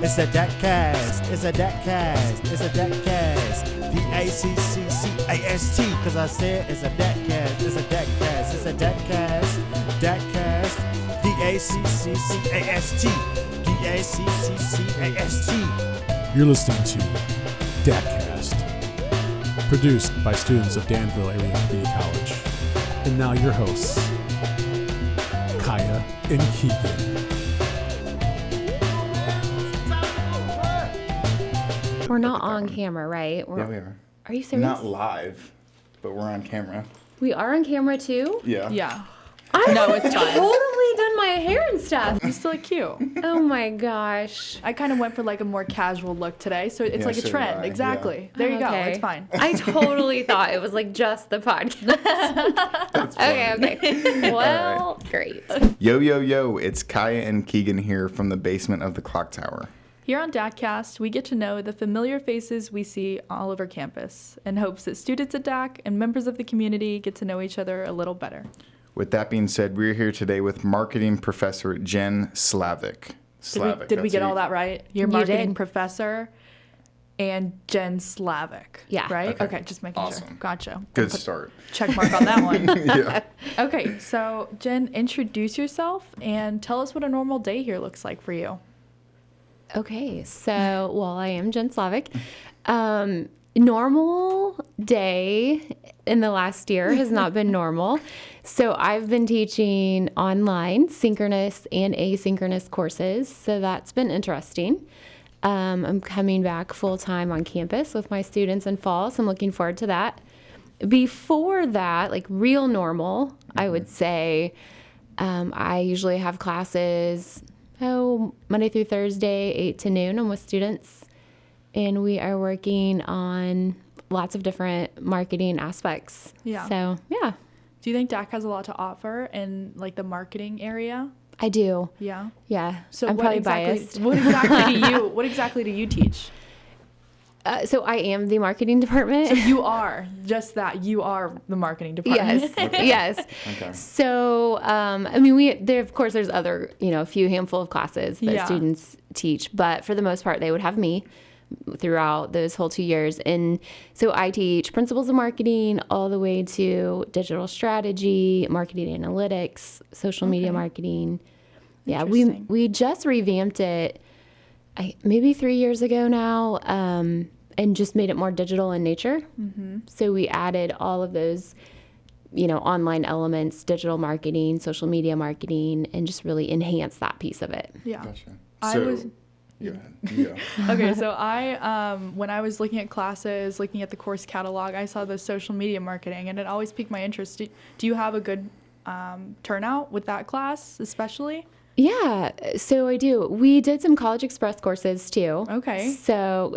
It's a DACcast. It's a DACcast. It's a DACcast. DACCCAST. Cause I said it's a DACcast. It's a DACcast. It's a DACcast. DACcast. DACCCAST. DACCCAST. You're listening to DACcast, produced by students of Danville Area Community College. And now your hosts, Kaya and Keegan. We're not on camera, right? Yeah, we are. Are you serious? Not live, but we're on camera. We are on camera too? Yeah. Yeah. I No, it's fine. totally done my hair and stuff. You still look cute. Oh my gosh. I kind of went for like a more casual look today, so it's like a so did trend. I, Exactly. There you go. Okay. It's fine. I totally thought it was like just the podcast. That's funny. Okay. Well, great. Yo, yo, yo, it's Kaya and Keegan here from the basement of the clock tower. Here on DACcast, we get to know the familiar faces we see all over campus in hopes that students at DAC and members of the community get to know each other a little better. With that being said, we're here today with marketing professor Jen Slavik. Did we get all that right? Your You marketing did. professor and Jen Slavik. Yeah. Right? Okay. Okay, just making Awesome. sure. Gotcha. Good Put start. check mark on that one. Yeah. Okay, so Jen, introduce yourself and tell us what a normal day here looks like for you. Okay, so, well, I am Jen Slavik. Normal day in the last year has not been normal. So I've been teaching online, synchronous and asynchronous courses. So that's been interesting. I'm coming back full-time on campus with my students in fall, so I'm looking forward to that. Before that, like real normal, I would say I usually have classes Monday through Thursday, 8 to noon. I'm with students, and we are working on lots of different marketing aspects. Yeah. So, yeah, Do you think DAC has a lot to offer in like the marketing area? I do. Yeah. Yeah. So I'm what probably exactly, biased. What exactly do you teach? So I am the marketing department. So you are just that. You are the marketing department. Yes. Yes. Okay. So, I mean, there's other, a few handful of classes that Yeah. students teach, but for the most part, they would have me throughout those whole 2 years. And so I teach principles of marketing all the way to digital strategy, marketing analytics, social media marketing. Yeah, Interesting. we just revamped it maybe 3 years ago now, and just made it more digital in nature. Mm-hmm. So we added all of those, online elements, digital marketing, social media marketing, and just really enhance that piece of it. Yeah. Gotcha. I So, was- go ahead. You go. Okay, so when I was looking at classes, looking at the course catalog, I saw the social media marketing, and it always piqued my interest. Do you have a good turnout with that class, especially? Yeah, so I do. We did some College Express courses too. Okay. So,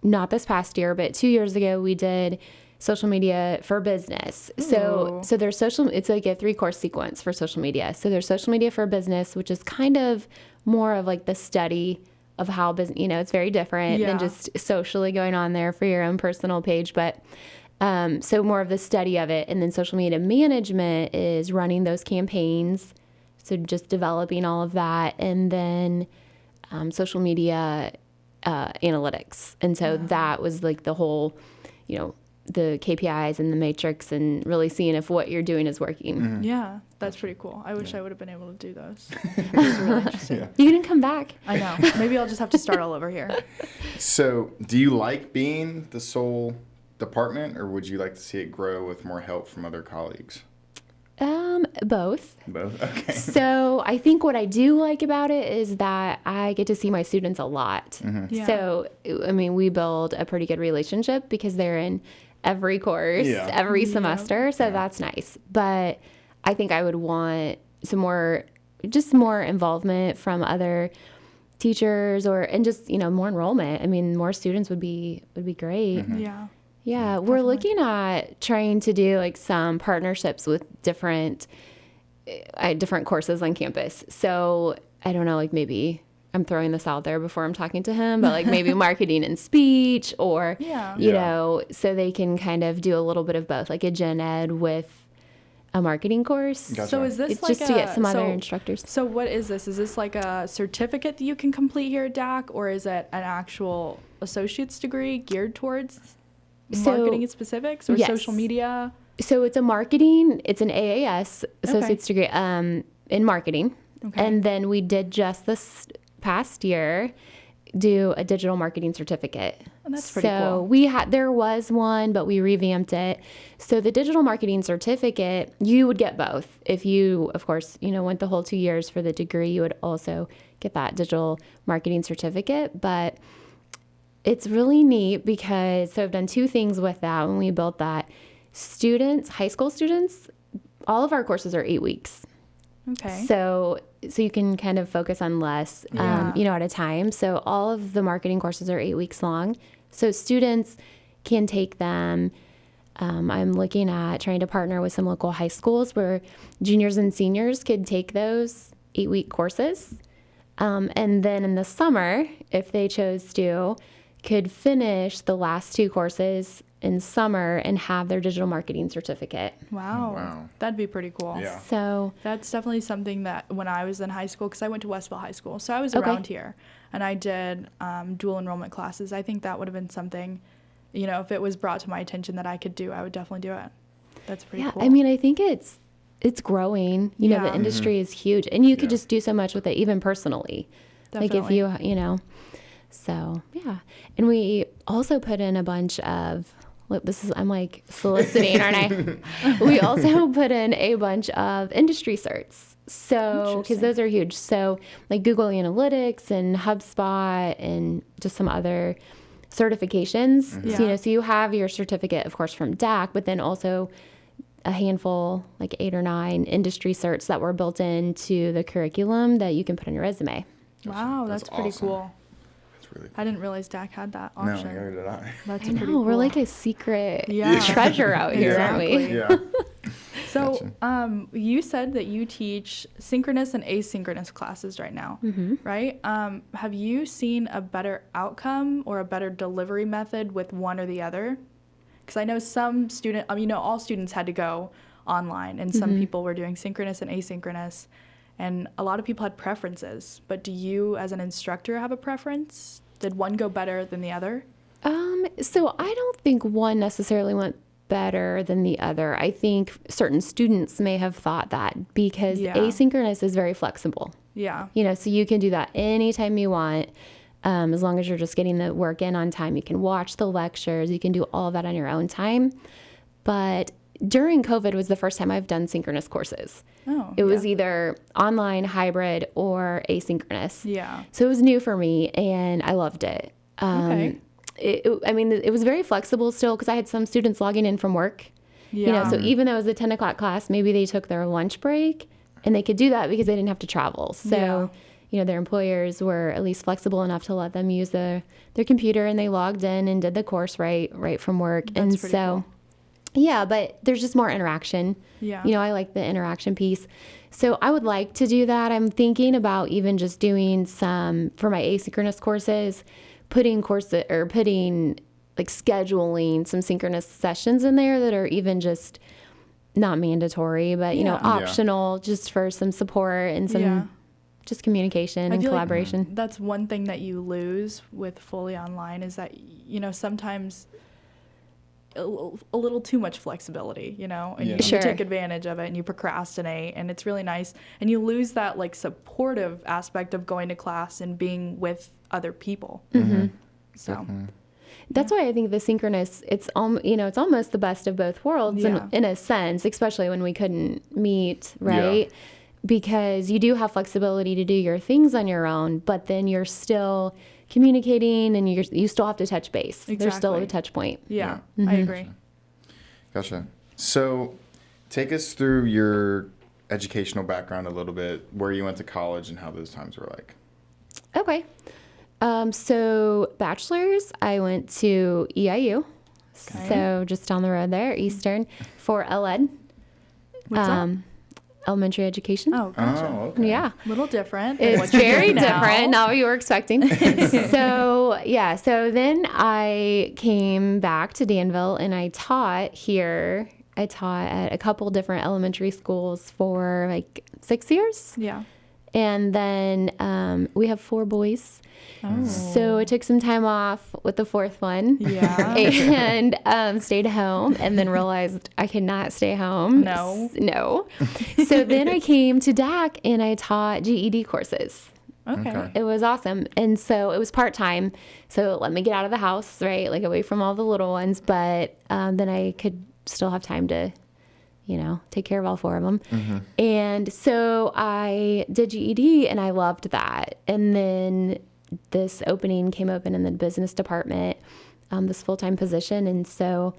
not this past year, but 2 years ago, we did social media for business. So Ooh. there's it's like a 3-course sequence for social media. So there's social media for business, which is kind of more of like the study of how business, it's very different Yeah. than just socially going on there for your own personal page. But so more of the study of it. And then social media management is running those campaigns. So just developing all of that. And then social media analytics. And so that was like the whole, the KPIs and the matrix and really seeing if what you're doing is working. Mm-hmm. Yeah, that's pretty cool. I wish I would have been able to do those. Those are really interesting. Yeah. You didn't come back. I know. Maybe I'll just have to start all over here. So, do you like being the sole department, or would you like to see it grow with more help from other colleagues? Both. Both. Okay. So I think what I do like about it is that I get to see my students a lot. Yeah. So, I mean, we build a pretty good relationship because they're in every course, Yeah. every semester. So that's nice. But I think I would want some more involvement from other teachers and just, more enrollment. I mean, more students would be great. Yeah. Yeah, we're looking at trying to do like some partnerships with different courses on campus. So I don't know, like maybe I'm throwing this out there before I'm talking to him, but like maybe marketing and speech or, Yeah. you know, so they can kind of do a little bit of both, like a gen ed with a marketing course. Gotcha. So is this It's like just to get some other instructors. So what is this? Is this like a certificate that you can complete here at DAC, or is it an actual associate's degree geared towards marketing and specifics or yes. social media? So it's an AAS associate's degree in marketing. Okay. And then we did just this past year do a digital marketing certificate. Oh, that's pretty so cool. there was one, but we revamped it. So the digital marketing certificate, you would get both. If you, of course, went the whole 2 years for the degree, you would also get that digital marketing certificate. But it's really neat because, so I've done two things with that when we built that. Students, high school students, all of our courses are 8 weeks. Okay. So you can kind of focus on less, at a time. So all of the marketing courses are 8 weeks long. So students can take them. I'm looking at trying to partner with some local high schools where juniors and seniors could take those 8-week courses. And then in the summer, if they chose to, could finish the last 2 courses in summer and have their digital marketing certificate. Wow. Wow. That'd be pretty cool. Yeah. So That's definitely something that when I was in high school, because I went to Westville High School, so I was Okay. around here, and I did dual enrollment classes. I think that would have been something, if it was brought to my attention that I could do, I would definitely do it. That's pretty yeah, cool. I mean, I think it's growing. Yeah. The industry is huge, and you could Yeah. just do so much with it, even personally. Definitely. Like if so yeah. And we also put in a bunch of, I'm like soliciting, aren't I? We also put in a bunch of industry certs. So, because those are huge. So like Google Analytics and HubSpot and just some other certifications. Yeah. So, so you have your certificate, of course, from DAC, but then also a handful, like 8 or 9 industry certs that were built into the curriculum that you can put on your resume. Wow, that's pretty awesome. cool. That's really I didn't realize DAC had that cool. No, option. neither did I. That's I pretty know, cool. we're like a secret Yeah. treasure out here, aren't we? Exactly. Yeah. So, you said that you teach synchronous and asynchronous classes right now, right? Have you seen a better outcome or a better delivery method with one or the other? Because I know some all students had to go online, and some people were doing synchronous and asynchronous, and a lot of people had preferences. But do you, as an instructor, have a preference? Did one go better than the other? So I don't think one necessarily went better than the other. I think certain students may have thought that because Yeah. asynchronous is very flexible. Yeah. So you can do that anytime you want. As long as you're just getting the work in on time. You can watch the lectures. You can do all of that on your own time. But during COVID was the first time I've done synchronous courses. Oh, It was either online, hybrid, or asynchronous. Yeah. So it was new for me, and I loved it. Okay. It was very flexible still because I had some students logging in from work. Yeah. So even though it was a 10 o'clock class, maybe they took their lunch break, and they could do that because they didn't have to travel. So, their employers were at least flexible enough to let them use their computer, and they logged in and did the course right from work. That's and pretty so, yeah, but there's just more interaction. Yeah. I like the interaction piece. So I would like to do that. I'm thinking about even just doing some, for my asynchronous courses, putting scheduling some synchronous sessions in there that are even just not mandatory, but, Yeah. optional just for some support and some just communication and feel like collaboration. that's one thing that you lose with fully online is that, sometimes a little too much flexibility, and you Sure. take advantage of it and you procrastinate, and it's really nice. And you lose that supportive aspect of going to class and being with other people. So That's why I think the synchronous, it's almost the best of both worlds Yeah. in a sense, especially when we couldn't meet, right? Because you do have flexibility to do your things on your own, but then you're still communicating and you still have to touch base. There's still a Exactly. touch point. yeah, I agree. Gotcha. So, take us through your educational background a little bit, where you went to college and how those times were like. Okay. So bachelor's, I went to EIU. Okay. So just down the road there, Eastern, for LED, What's that? elementary education. Oh, gotcha. Oh, okay. Yeah. Little different. than It's what you're very doing now. different, not what you were expecting. So then I came back to Danville and I taught here I taught at a couple different elementary schools for like 6 years. Yeah. And then we have 4 boys. Oh. So I took some time off with the 4th one. Yeah. And stayed home and then realized I could not stay home. No. So then I came to DAC and I taught GED courses. Okay. It was awesome. And so it was part-time. So it let me get out of the house, right? Like away from all the little ones. But then I could still have time to, take care of all 4 of them. And so I did GED and I loved that. And then this opening came open in the business department, this full-time position. And so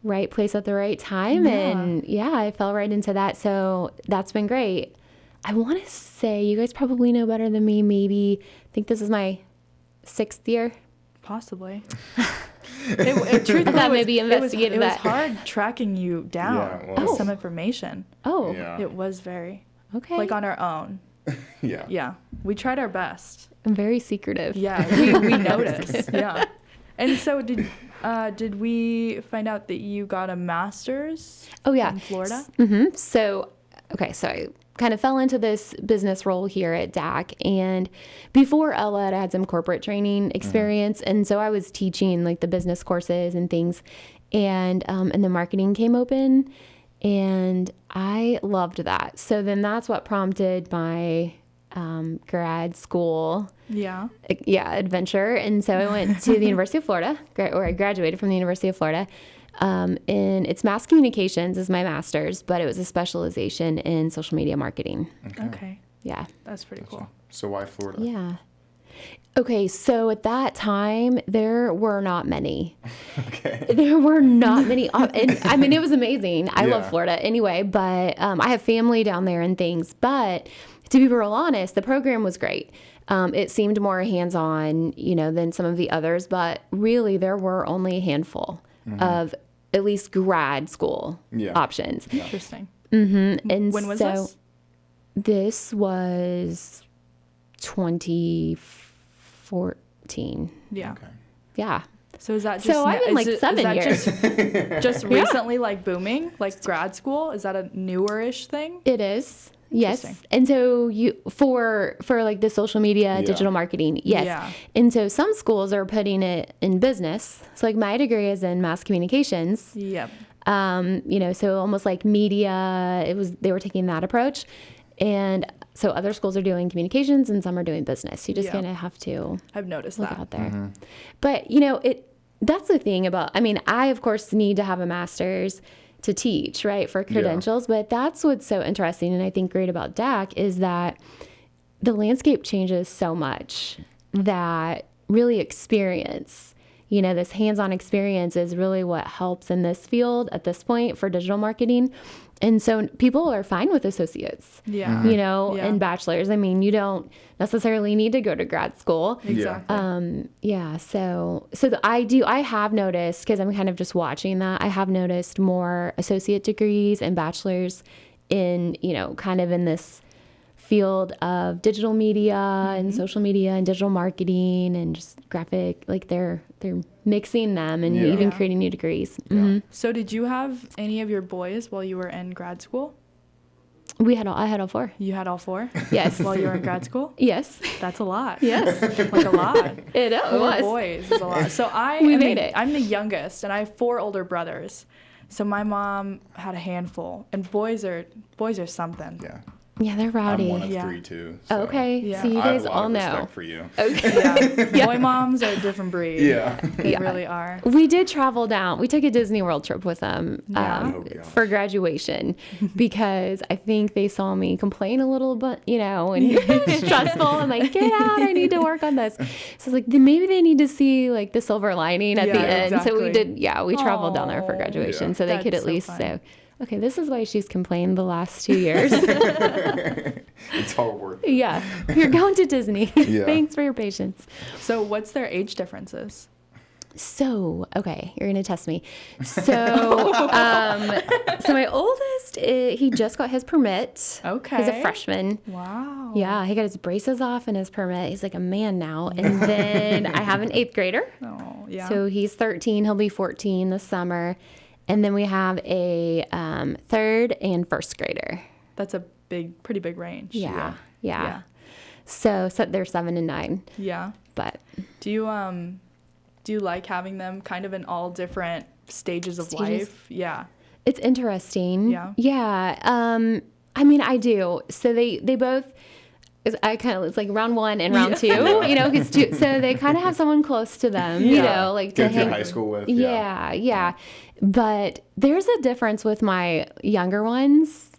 right place at the right time. Yeah. And I fell right into that. So that's been great. I want to say you guys probably know better than me. Maybe I think this is my 6th year. Possibly. Truthfully, I thought maybe investigated it was that. hard tracking you down Yeah, it with was. some information. Oh, Yeah. It was very okay. like on our own. Yeah. Yeah, we tried our best. I'm very secretive. Yeah, we noticed. Yeah, and so did we find out that you got a master's? Oh, yeah. in Florida. So I kind of fell into this business role here at DAC. And before Ella, I had some corporate training experience. And so I was teaching like the business courses and things. And the marketing came open and I loved that. So then that's what prompted my grad school adventure. And so I went to the University of Florida, or I graduated from the University of Florida. And it's mass communications is my master's, but it was a specialization in social media marketing. Okay, Yeah. that's pretty cool. So why Florida? Yeah. Okay. So at that time, there were not many. Okay. There were not many. And I mean, it was amazing. I love Yeah. Florida anyway, but I have family down there and things. But to be real honest, the program was great. It seemed more hands-on, than some of the others, but really there were only a handful of at least grad school options. Interesting. And When was so this? this was 2014. Yeah. Okay. Yeah. So is that just So I've been, like, is 7 that years. just recently like booming, like grad school? Is that a newer-ish thing? It is. Yes. Interesting. And so you for like the social media, digital marketing. Yes. Yeah. And so some schools are putting it in business. So like my degree is in mass communications. Yep. So almost like media, they were taking that approach. And so other schools are doing communications and some are doing business. You just kind of have to I've noticed look that. out there. But, that's the thing about, I of course need to have a master's to teach, right, for credentials. But that's what's so interesting and I think great about DAC is that the landscape changes so much that really experience, this hands-on experience is really what helps in this field at this point for digital marketing. And so people are fine with associates, Yeah. and bachelors. I mean, you don't necessarily need to go to grad school. Exactly. I have noticed, because I'm kind of just watching that, I have noticed more associate degrees and bachelors in, kind of in this field of digital media and social media and digital marketing and just graphic, like they're mixing them and even creating new degrees. So did you have any of your boys while you were in grad school? I had all 4. You had all 4? Yes. While you were in grad school? Yes. That's a lot. Yes. Like a lot. It 4 was. boys is a lot. So We made it. I'm the youngest and I have 4 older brothers. So my mom had a handful and boys are something. Yeah. Yeah, they're rowdy. I'm one of Yeah. 3 too. Oh, okay. Yeah. So you I have guys a lot all of know. respect for you. Okay. Yeah. Boy moms are a different breed. Yeah. They really are. We did travel down. We took a Disney World trip with them Yeah. Oh, gosh. for graduation because I think they saw me complain a little bit, and stressful. I'm like, get out. I need to work on this. So it's like, then maybe they need to see like the silver lining at the end. So we exactly. did. We traveled down there for Aw. graduation. Yeah. So they could That's at so least fun. say, okay, this is why she's complained the last 2 years. It's all worth it. Yeah. You're going to Disney. Yeah. Thanks for your patience. So what's their age differences? So, okay, you're going to test me. So, so my oldest, he just got his permit. Okay. He's a freshman. Wow. Yeah, he got his braces off and his permit. He's like a man now. And then I have an 8th grader. Oh, yeah. So he's 13. He'll be 14 this summer. And then we have a third and first grader. That's a pretty big range. Yeah. Yeah. So they're 7 and 9. Yeah. But Do you like having them kind of in all different stages of Stages? life? Yeah. it's interesting. Yeah. Yeah. I mean, I do. So they both. It's like round 1 and round 2, you know, so they kind of have someone close to them, you know, like Go to to hang. high school with. Yeah. But there's a difference with my younger ones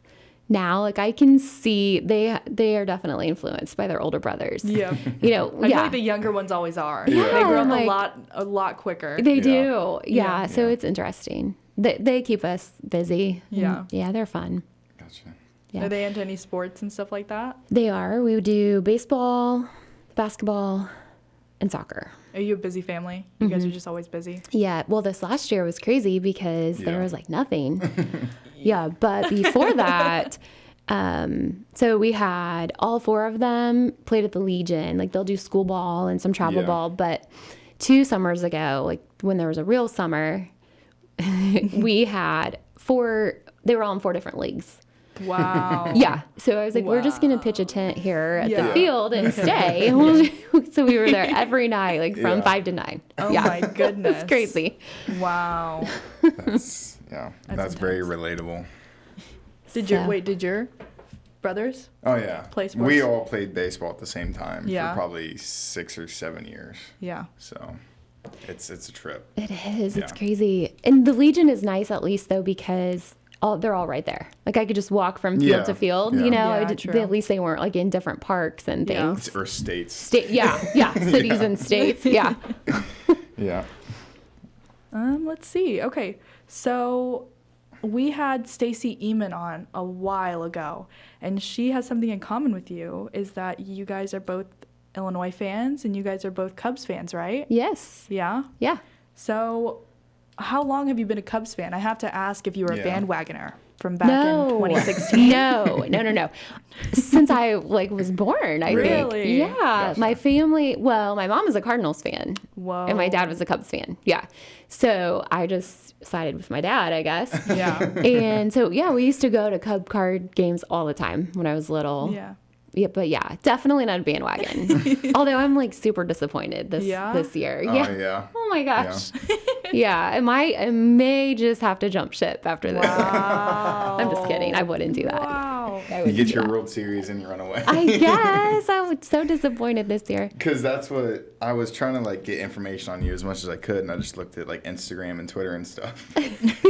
now. Like I can see they are definitely influenced by their older brothers. Yeah. You know, I feel like the younger ones always are. Yeah, They grow up like- a lot quicker. They Yeah. do. Yeah. Yeah. So it's interesting. They keep us busy. Yeah. And, yeah, they're fun. Gotcha. Yeah. Are they into any sports and stuff like that? They are. We would do baseball, basketball, and soccer. Are you a busy family? You Mm-hmm. guys are just always busy. Yeah. Well, this last year was crazy because there Yeah. was like nothing. Yeah. But before that, so we had all 4 of them played at the Legion. Like they'll do school ball and some travel Yeah. ball. But 2 summers ago, like when there was a real summer, we had 4. They were all in 4 different leagues. Wow. Yeah. So I was like, we're just going to pitch a tent here at the Yeah. field and stay. So we were there every night, like from Yeah. 5 to 9. Oh yeah. my goodness. It's crazy. Wow. That's very relatable. Did So- your brothers? Oh yeah. Play sports? We all played baseball at the same time Yeah. for probably 6 or 7 years. Yeah. So it's a trip. It is. It's Yeah. crazy. And the Legion is nice at least though because they're all right there. Like I could just walk from field Yeah. to field, Yeah. you know, Yeah, true. at least they weren't like in different parks and Yeah. things. Or states. Cities and states. Yeah. Yeah. Let's see. Okay. So we had Stacy Eamon on a while ago, and she has something in common with you, is that you guys are both Illinois fans and you guys are both Cubs fans, right? Yes. Yeah. Yeah. So how long have you been a Cubs fan? I have to ask if you were a Yeah. bandwagoner from back in No. 2016. No. Since I was born, I Really? think. Yeah. Gotcha. My family, my mom is a Cardinals fan. Whoa. And my dad was a Cubs fan. Yeah. So I just sided with my dad, I guess. Yeah. And so, we used to go to Cub card games all the time when I was little. Yeah. Yeah, but definitely not a bandwagon. Although I'm like super disappointed this year. Oh Yeah. yeah. Oh my gosh. Yeah. I may just have to jump ship after this. Wow. I'm just kidding. I wouldn't do that. Wow. I You wouldn't get do your that. World Series and you run away. I guess I was so disappointed this year. Because that's what I was trying to like get information on you as much as I could, and I just looked at like Instagram and Twitter and stuff.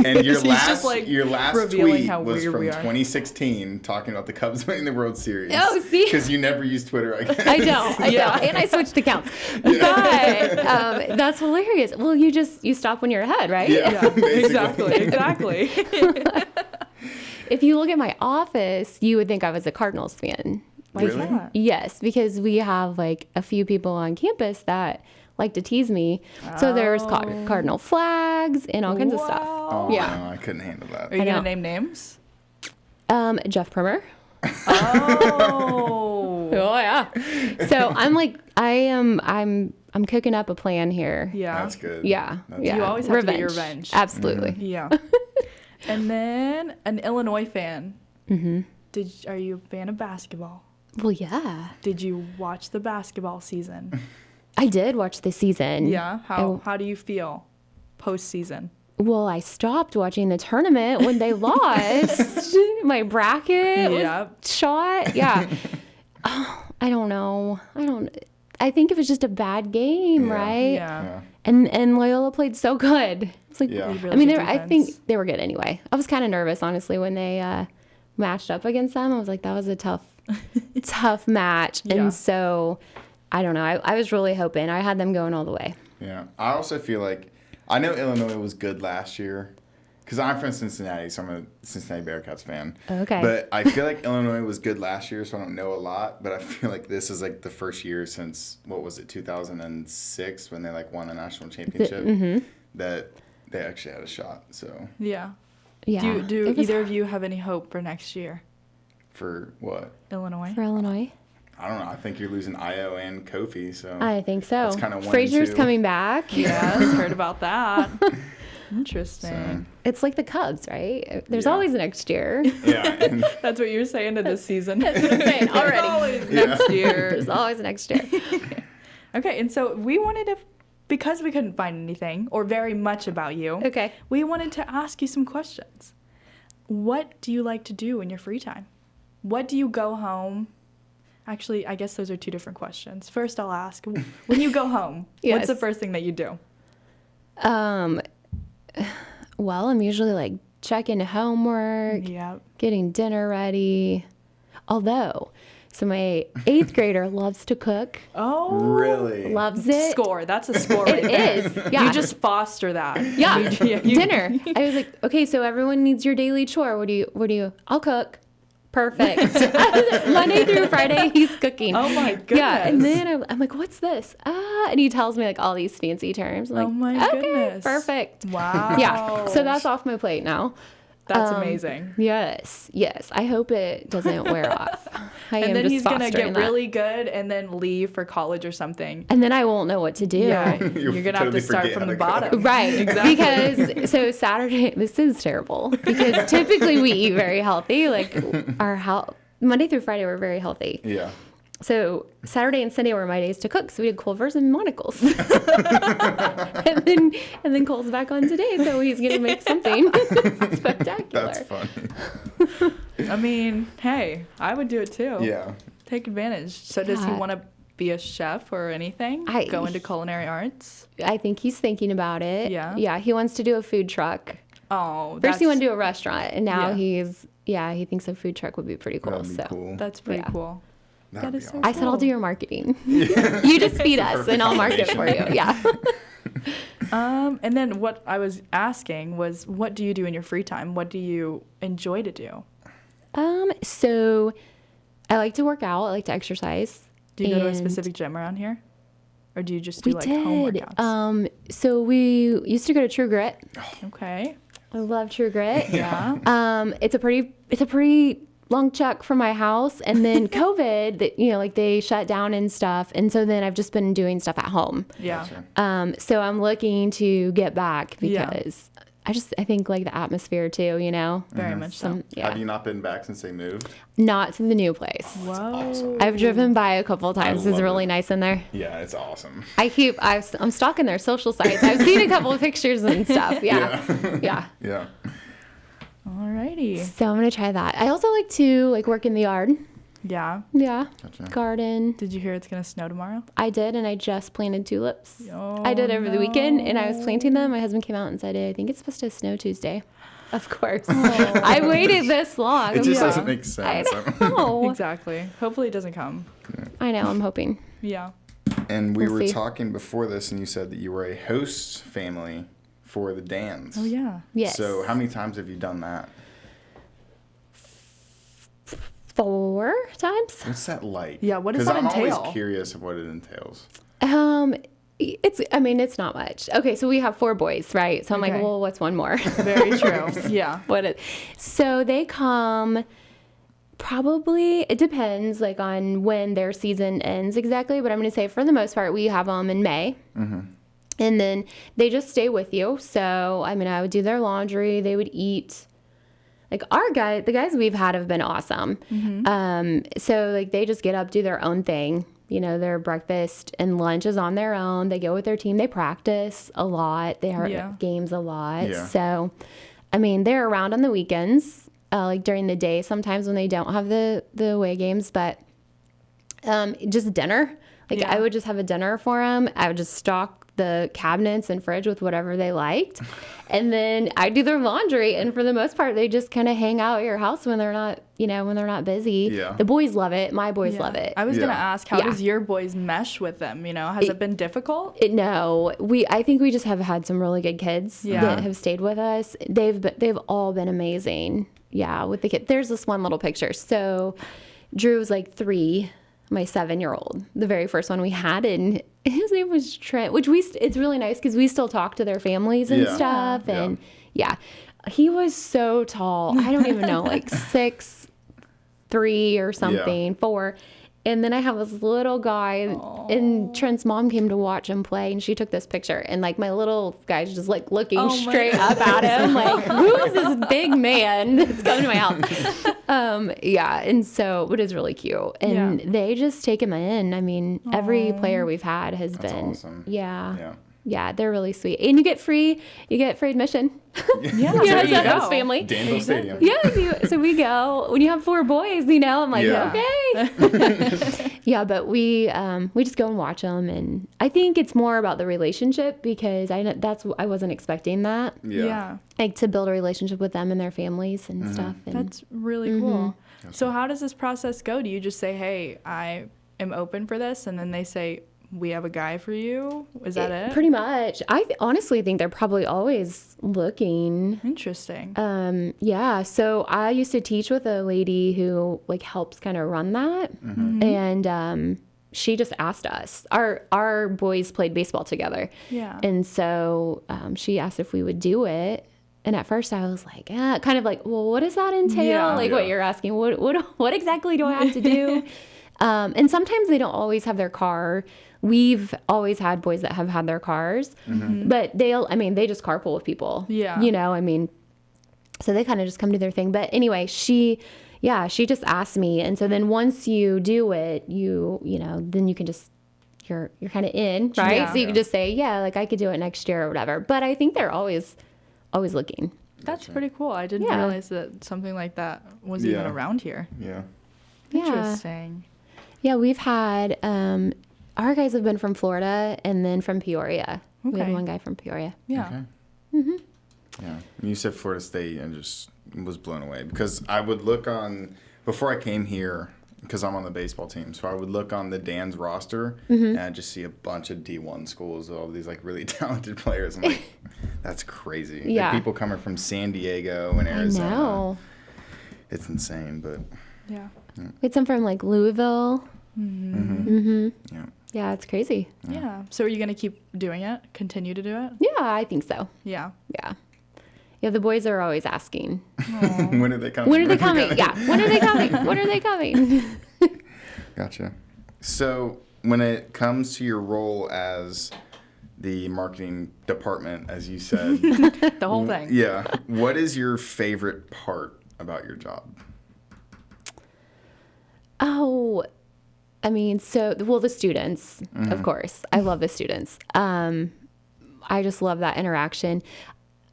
And your She's last just, like, your last revealing tweet how was weird from we are. 2016, talking about the Cubs winning the World Series. Oh, see? Because you never use Twitter, I guess. I don't. And I switched accounts. But that's hilarious. Well, you stop when you're ahead, right? Yeah, basically. Exactly. If you look at my office, you would think I was a Cardinals fan. Why is Really? that? Yes, because we have like a few people on campus that like to tease me. So there's cardinal flags and all kinds of stuff. Oh, Yeah. no, I couldn't handle that. Are you I gonna know. name names? Jeff Primer. Oh. Oh yeah. So I'm cooking up a plan here. Yeah. That's good. Yeah. That's Yeah. You always have to get your revenge. Absolutely. Yeah. And then an Illinois fan. Mm-hmm. Are you a fan of basketball? Well, yeah. Did you watch the basketball season? I did watch the season. Yeah. How do you feel postseason? Well, I stopped watching the tournament when they lost. My bracket Yep. was shot. Yeah. Oh, I don't know. I think it was just a bad game, Yeah. right? Yeah. Yeah. And Loyola played so good. It's like, Yeah. Really I mean, good I defense. think they were good anyway. I was kind of nervous, honestly, when they matched up against them. I was like, that was a tough match. Yeah. And so, I don't know. I was really hoping. I had them going all the way. Yeah. I also feel like I know Illinois was good last year because I'm from Cincinnati, so I'm a Cincinnati Bearcats fan. Okay. But I feel like Illinois was good last year, so I don't know a lot. But I feel like this is like the first year since, 2006 when they like won a national championship that they actually had a shot. So Yeah. Yeah. Do It was either of you have any hope for next year, for what? Illinois? for Illinois? I don't know. I think you're losing Io and Kofi, so I think so. That's kinda 1 and Frazier's 2. coming back. Yes, heard about that. Interesting. It's like the Cubs, right? There's Yeah. always a next year. Yeah. And That's what you're saying to this season. That's what I'm saying already. Always next year. There's always a next year. Okay, and so we wanted to, because we couldn't find anything or very much about you, Okay. we wanted to ask you some questions. What do you like to do in your free time? What do you go home? Actually, I guess those are two different questions. First, I'll ask, when you go home, Yes. what's the first thing that you do? Well, I'm usually like checking homework, Yeah. getting dinner ready. Although, so my 8th grader loves to cook, Oh, really? loves it. score. That's a score right It there. is. Yeah. You just foster that. Yeah. You- Dinner. I was like, okay, so everyone needs your daily chore. What do you, I'll cook. Perfect. Monday through Friday, he's cooking. Oh my goodness. Yeah, and then I'm like, what's this? And he tells me like all these fancy terms. I'm like, Oh my okay, goodness. perfect. Wow. Yeah, so that's off my plate now. That's amazing. Yes. I hope it doesn't wear off. I am And then just he's going to fostering get that. really good and then leave for college or something. And then I won't know what to do. Yeah. You'll You're going to have totally to start forget from how the to cook. bottom. Right. Exactly. Because so Saturday, this is terrible because typically we eat very healthy. Like Monday through Friday, we're very healthy. Yeah. So Saturday and Sunday were my days to cook. So we did Culver's and Monocles. and then Cole's back on today. So he's going to make something spectacular. That's funny. I mean, hey, I would do it too. Yeah. Take advantage. So does he Yeah. want to be a chef or anything? Go into culinary arts? I think he's thinking about it. Yeah? Yeah. He wants to do a food truck. Oh, First he wanted to do a restaurant. And now Yeah. he thinks a food truck would be pretty cool. That'd be so cool. That's pretty Yeah. cool. That'd that be is so I said, I'll cool. do your marketing. You just feed us Perfect and I'll market for you. combination. Yeah. And then what I was asking was, what do you do in your free time? What do you enjoy to do? So I like to work out. I like to exercise. Do you go to a And specific gym around here? Or do you just do We like home did. workouts? So we used to go to True Grit. Okay. I love True Grit. Yeah. It's a pretty long check from my house, and then COVID, like they shut down and stuff, and so then I've just been doing stuff at home. Yeah. Gotcha. So I'm looking to get back Yeah. because I think like the atmosphere too, Very much so. Have you not been back since they moved? Not to the new place. Whoa. I've driven by a couple of times. It's love really it. nice in there. Yeah, it's awesome. I'm stalking their social sites. I've seen a couple of pictures and stuff. Yeah. Yeah. Yeah. Alrighty. So I'm going to try that. I also like to work in the yard. Yeah. Yeah. Gotcha. Garden. Did you hear it's going to snow tomorrow? I did, and I just planted tulips. Oh, I did over the weekend, and I was planting them. My husband came out and said, I think it's supposed to snow Tuesday. Of course. I waited this long. It just Yeah. doesn't make sense. I know. Exactly. Hopefully it doesn't come. I know. I'm hoping. Yeah. And we We'll were see. talking before this, and you said that you were a host family for the Dans. Oh, yeah. Yes. So how many times have you done that? 4 times. What's that like? Yeah, what does 'Cause that I'm entail? always curious of what it entails. It's not much. Okay, so we have 4 boys, right? So I'm Okay. like, well, what's one more? Very true. Yeah. So they come probably, it depends on when their season ends exactly, but I'm going to say for the most part, we have them in May. Mm-hmm. And then they just stay with you. So, I would do their laundry, they would eat. The guys we've had have been awesome. So they just get up, do their own thing. Their breakfast and lunch is on their own. They go with their team. They practice a lot. They are Yeah. games a lot. Yeah. So, they're around on the weekends, during the day sometimes when they don't have the away games. But just dinner. Yeah. I would just have a dinner for them. I would just stock the cabinets and fridge with whatever they liked. And then I do their laundry. And for the most part, they just kind of hang out at your house when they're not, when they're not busy. Yeah. The boys love it. My boys Yeah. love it. I was going to Yeah. ask, how Yeah. does your boys mesh with them? Has it been difficult? No, I think we just have had some really good kids Yeah. that have stayed with us. They've all been amazing. Yeah, with the kid. There's this one little picture. So Drew was 3, my 7-year-old, the very first one we had, and his name was Trent, which it's really nice because we still talk to their families and Yeah. stuff. Yeah. And he was so tall. I don't even know, 6'3" or something, 4. And then I have this little guy, and Trent's mom came to watch him play, and she took this picture. And like my little guy's just like looking straight up at him, like, who is this big man that's coming to my house? Yeah, and so it is really cute. And they just take him in. I mean, every player we've had has been awesome. Yeah, they're really sweet. And you get free admission. Yeah, Yeah, there you as a go. host family. Danville Stadium. Yeah, so we go. When you have 4 boys, I'm like, Yeah. okay. Yeah, but we just go and watch them, and I think it's more about the relationship because I wasn't expecting that, Yeah. like to build a relationship with them and their families and stuff. And That's really cool. So how does this process go? Do you just say, hey, I am open for this, and then they say, we have a guy for you? Is that it? Pretty much. I honestly think they're probably always looking. Interesting. Yeah. So I used to teach with a lady who like helps kind of run that. And she just asked us. Our boys played baseball together. Yeah. And so she asked if we would do it. And at first I was like, kind of like, well, what does that entail? Yeah. Like what you're asking, what exactly do I have to do? And sometimes they don't always have their car. We've always had boys that have had their cars, but they just carpool with people. Yeah. So they kind of just come to their thing. But anyway, she just asked me. And so then once you do it, then you can just, you're kind of in, right? Yeah. So you can just say, yeah, like I could do it next year or whatever. But I think they're always looking. That's pretty cool. I didn't Yeah. realize that something like that was even Yeah. around here. Yeah. Yeah. Interesting. Yeah, we've had, our guys have been from Florida and then from Peoria. We had Okay. one guy from Peoria. Yeah. Okay. Yeah. When you said Florida State, I just was blown away because I would look on, before I came here, because I'm on the baseball team, so I would look on the Dan's roster and I'd just see a bunch of D1 schools, all these like really taunted players. I'm like, that's crazy. Yeah. Like, people coming from San Diego and Arizona. I know. It's insane, but Yeah. We had some from like Louisville. yeah. Yeah, it's crazy. Yeah. So are you going to keep doing it? Continue to do it? Yeah, I think so. Yeah. Yeah. Yeah, the boys are always asking, When are they coming? when are they coming? Yeah, when are they coming? When are they coming? Gotcha. So when it comes to your role as the marketing department, as you said, The whole thing. yeah, what is your favorite part about your job? Oh, I mean, the students, of course. I love the students. I just love that interaction.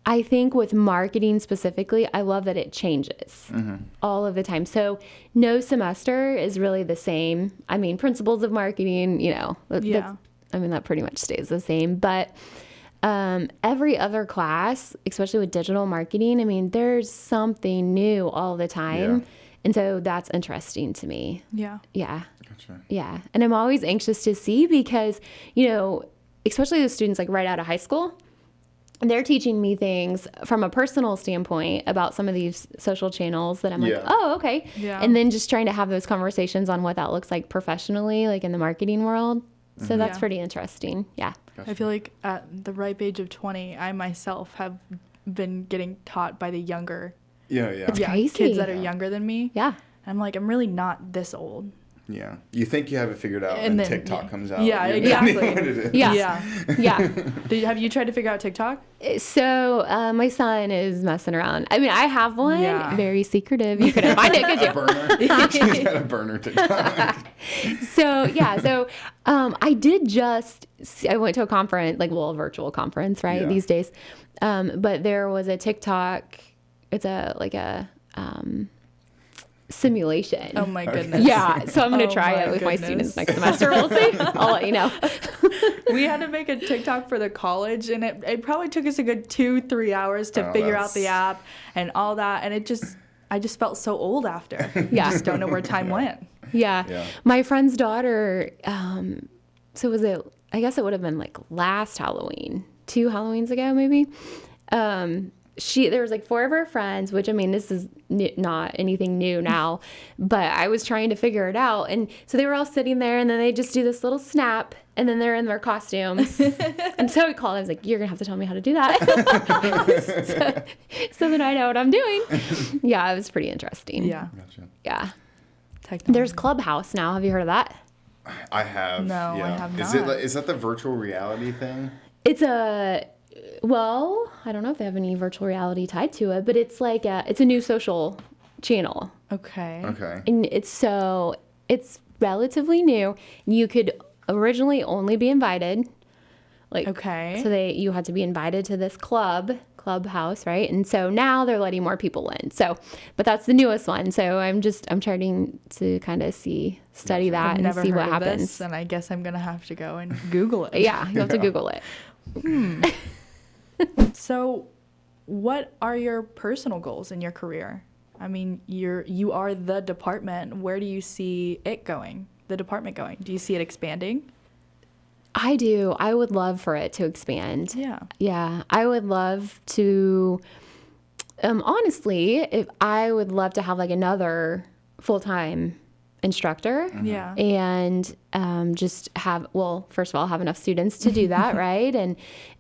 I think with marketing specifically, I love that it changes all of the time. So no semester is really the same. I mean, principles of marketing, that pretty much stays the same. But every other class, especially with digital marketing, I mean, there's something new all the time. Yeah. And so that's interesting to me. Yeah. Yeah. Gotcha. Yeah. And I'm always anxious to see because, especially the students like right out of high school, they're teaching me things from a personal standpoint about some of these social channels that I'm like, Yeah. oh, okay. Yeah. And then just trying to have those conversations on what that looks like professionally, like in the marketing world. So that's Yeah. pretty interesting. Yeah. I feel like at the ripe age of 20, I myself have been getting taught by the younger Yeah. crazy. kids that are younger than me. Yeah. I'm like, I'm really not this old. Yeah. You think you have it figured out, And and then- TikTok comes out. Yeah, You have no idea exactly. what it is. Yeah. Yeah. Have you tried to figure out TikTok? So my son is messing around. I mean, I have one. Yeah. Very secretive. You couldn't find it, could you? Burner. She's got a burner TikTok. So I did I went to a conference, like a virtual conference, right, Yeah. these days. But there was a TikTok, it's a simulation. Oh my goodness. Yeah, so I'm going Oh to try my it with my goodness. students next semester. We'll see. I'll let you know. We had to make a TikTok for the college, and it probably took us a good 2-3 hours to Oh, figure out the that's- app and all that. And I just felt so old after. Yeah. I just don't know where time went. Yeah. Yeah. My friend's daughter, I guess it would have been like last Halloween, 2 Halloweens ago, maybe. There was like 4 of her friends, which I mean, this is not anything new now, but I was trying to figure it out. And so they were all sitting there and then they just do this little snap and then they're in their costumes. And so we called, I was like, you're gonna have to tell me how to do that. so then I know what I'm doing. Yeah, it was pretty interesting. Yeah. Gotcha. Yeah. Technology. There's Clubhouse now. Have you heard of that? I have. No, yeah. I have Is not. is that the virtual reality thing? It's well, I don't know if they have any virtual reality tied to it, but it's like it's a new social channel. Okay. Okay. And it's relatively new. You could originally only be invited. Like, Okay. so you had to be invited to this clubhouse, right? And so now they're letting more people in. So, but that's the newest one. So I'm trying to kind of study that I've and never see heard what of happens. this, and I guess I'm gonna have to go and Google it. Yeah, you have to Google it. So, what are your personal goals in your career? I mean, you are the department. Where do you see it going? The department going? Do you see it expanding? I do. I would love for it to expand. Yeah. Yeah, I would love to. Honestly, I would love to have like another full-time instructor. Yeah. And just first of all, have enough students to do that, right?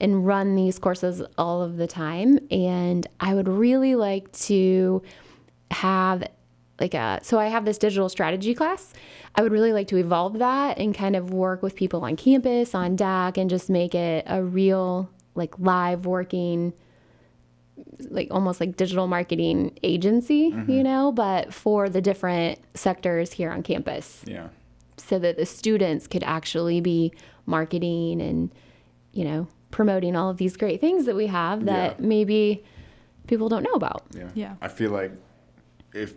And run these courses all of the time. And I would really like to have so I have this digital strategy class. I would really like to evolve that and kind of work with people on campus, on DAC, and just make it a real like live working, like almost like digital marketing agency, but for the different sectors here on campus. Yeah. So that the students could actually be marketing and, promoting all of these great things that we have that maybe people don't know about. Yeah. Yeah. I feel like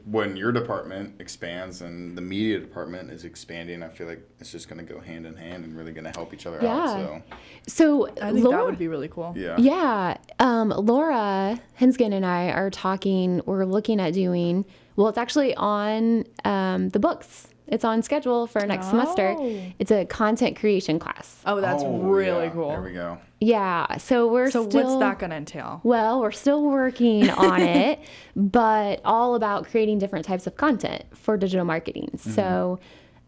when your department expands and the media department is expanding, I feel like it's just going to go hand in hand and really going to help each other out. So I think that would be really cool. Yeah. Yeah. Laura Henskin and I are talking, we're looking at doing, it's actually on the books. It's on schedule for next semester. It's a content creation class. Oh, that's really cool. There we go. Yeah. So what's that going to entail? Well, we're still working on it, but all about creating different types of content for digital marketing. So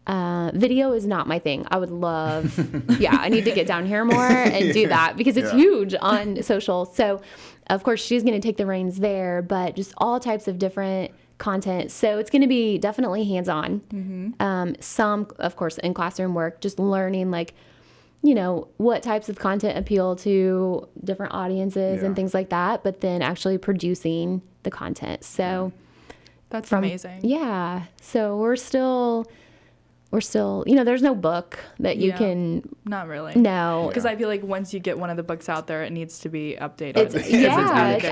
video is not my thing. I would love, I need to get down here more and do that because it's huge on social. So, of course, she's going to take the reins there, but just all types of different content. So it's going to be definitely hands-on. Some, of course, in classroom work, just learning what types of content appeal to different audiences and things like that, but then actually producing the content. So that's amazing. Yeah. So we're still, there's no book that you can. Not really. No. Because I feel like once you get one of the books out there, it needs to be updated. It's date.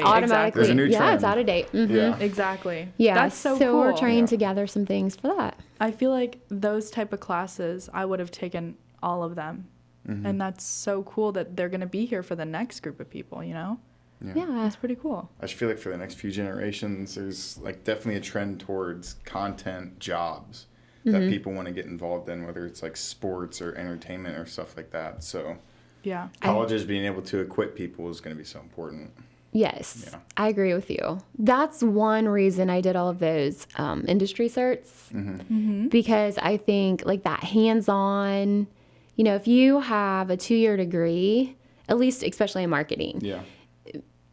automatically. There's a new trend. It's out of date. Yeah. Exactly. Yeah. That's so cool. we're trying to gather some things for that. I feel like those type of classes, I would have taken all of them. And that's so cool that they're going to be here for the next group of people, Yeah. That's pretty cool. I just feel like for the next few generations, there's like definitely a trend towards content jobs that people want to get involved in, whether it's like sports or entertainment or stuff like that. So Yeah. colleges being able to equip people is going to be so important. Yes, Yeah. I agree with you. That's one reason I did all of those industry certs because I think like that hands-on, if you have a 2-year degree, at least especially in marketing, Yeah.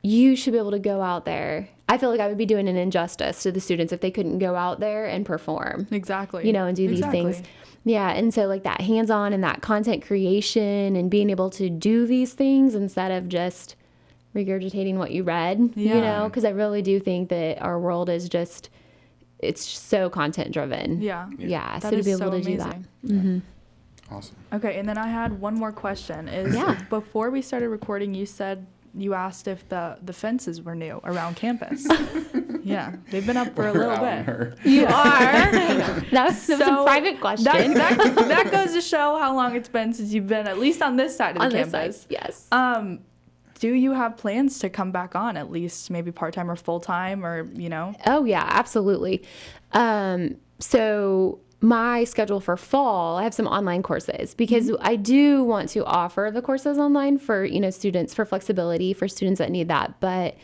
you should be able to go out there. I feel like I would be doing an injustice to the students if they couldn't go out there and perform. Exactly. And do these things. Yeah. And so like that hands-on and that content creation and being able to do these things instead of just regurgitating what you read, because I really do think that our world is it's so content driven. Yeah. Yeah. That So to is be able so to do that. amazing. Awesome. Okay, and then I had one more question. Before we started recording, you asked if the fences were new around campus. Yeah, they've been up for a little bit. You are. That's a private question. That goes to show how long it's been since you've been at least on this side of the campus. Yes. Do you have plans to come back on at least maybe part-time or full-time or, Oh, yeah, absolutely. So my schedule for fall, I have some online courses because I do want to offer the courses online for, students, for flexibility for students that need that, but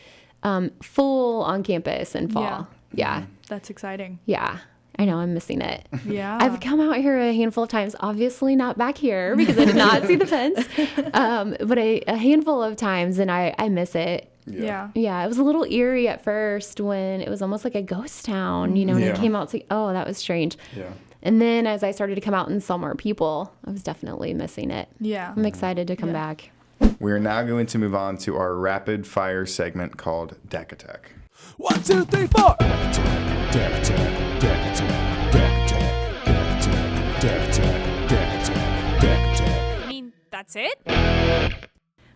full on campus in fall. Yeah. That's exciting. Yeah. I know, I'm missing it. Yeah. I've come out here a handful of times, obviously not back here because I did not see the fence, but a handful of times, and I miss it. Yeah. Yeah, it was a little eerie at first when it was almost like a ghost town, you know, and Yeah. it came out to, oh, that was strange. Yeah. And then as I started to come out and saw more people, I was definitely missing it. Yeah. I'm excited to come back. We are now going to move on to our rapid fire segment called Deck Attack. 1, 2, 3, 4. Deck attack, deck attack, deck attack, deck attack, deck attack, deck attack, deck attack, deck attack. I mean, that's it?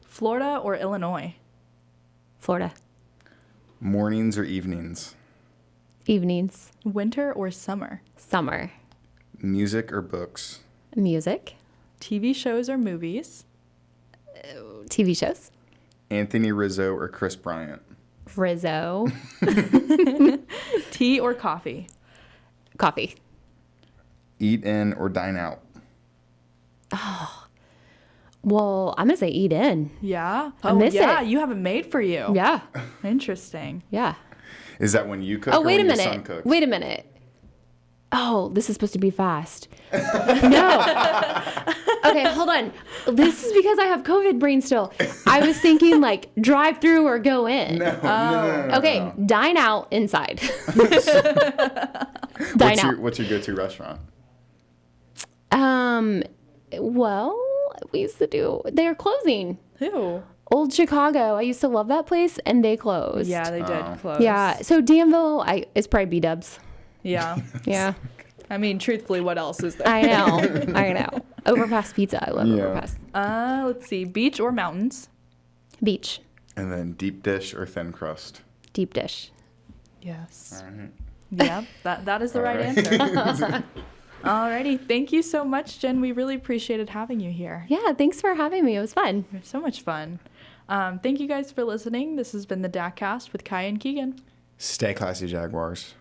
Florida or Illinois? Florida. Mornings or evenings? Evenings. Winter or summer? Summer. Music or books? Music. TV shows or movies? TV shows. Anthony Rizzo or Chris Bryant? Rizzo. Tea or coffee? Coffee. Eat in or dine out? Well, I'm going to say eat in. Yeah. I miss yeah. it. You have it made for you. Yeah. Interesting. Yeah. Is that when you cook Oh, or wait a when your son minute. cooks? Wait a minute. Oh, this is supposed to be fast. No. Okay, hold on. This is because I have COVID brain still. I was thinking like drive through or go in. No. Okay, dine out inside. Dine out. What's your go-to restaurant? Well, we used to do, they're closing. Who? Old Chicago. I used to love that place and they closed. Yeah, they did close. Yeah. So Danville, it's probably B-dubs. Yeah. Yeah. I mean, truthfully, what else is there? I know. Overpass pizza. I love Yeah. Overpass. Let's see. Beach or mountains? Beach. And then deep dish or thin crust? Deep dish. Yes. All right. Yeah, that is the right answer. Alrighty. Thank you so much, Jen. We really appreciated having you here. Yeah, thanks for having me. It was fun. It was so much fun. Thank you guys for listening. This has been the DACcast with Kai and Keegan. Stay classy, Jaguars.